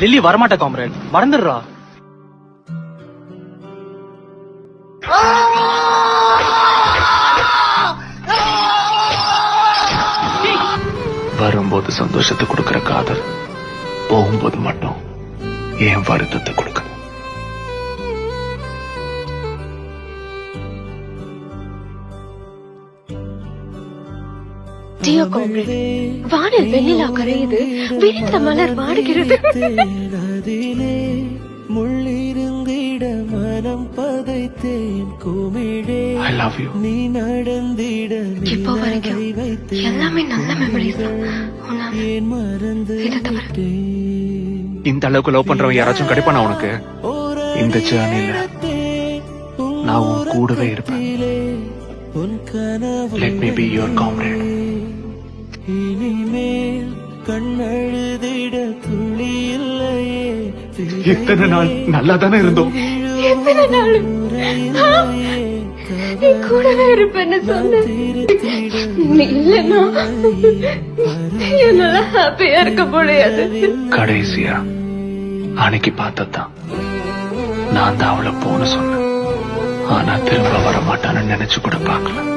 Lily வரமாட்டா comrade, மறந்துடுறா. வரும்போது சந்தோஷத்தை கொடுக்கிற காதல் போகும்போது மட்டும் ஏன் வருத்தத்தை கொடுக்கணும்? டியோ காம்ரேட், வானில் வெண்ணிலா கரையுது, விரிந்த மலர் வாடுகிறது. முள்ளிருந்திட மனம் பதைத்தேன் குமிழே. I love you. நீ நடந்திட இப்போ வரைக்கும் எல்லாமே நல்ல மெமரிஸ் தான். ஏன் மறந்து இந்த அளவுக்கு லவ் பண்றவன் யாராச்சும் கிடைப்பானா உனக்கு? இந்த ஜேர்னில நான் உன் கூடவே இருப்பேன். உன் கனவு Let me be your comrade. இனிமேல் கண்ணழுதிட துளி இல்லையே. இத்தனை நாள் நல்லா தானே இருந்தோம். எத்தனை நாள் நீ கூடவே இருப்பேன்னு சொன்ன. நீ இல்லைன்னா என்னால ஹாப்பியா இருக்க முடியாது. கடைசியா அன்னைக்கு பார்த்ததான் நான் தான் அவளை போன சொன்னேன். ஆனா திரும்ப வர மாட்டான்னு நினைச்சு கூட பார்க்கல.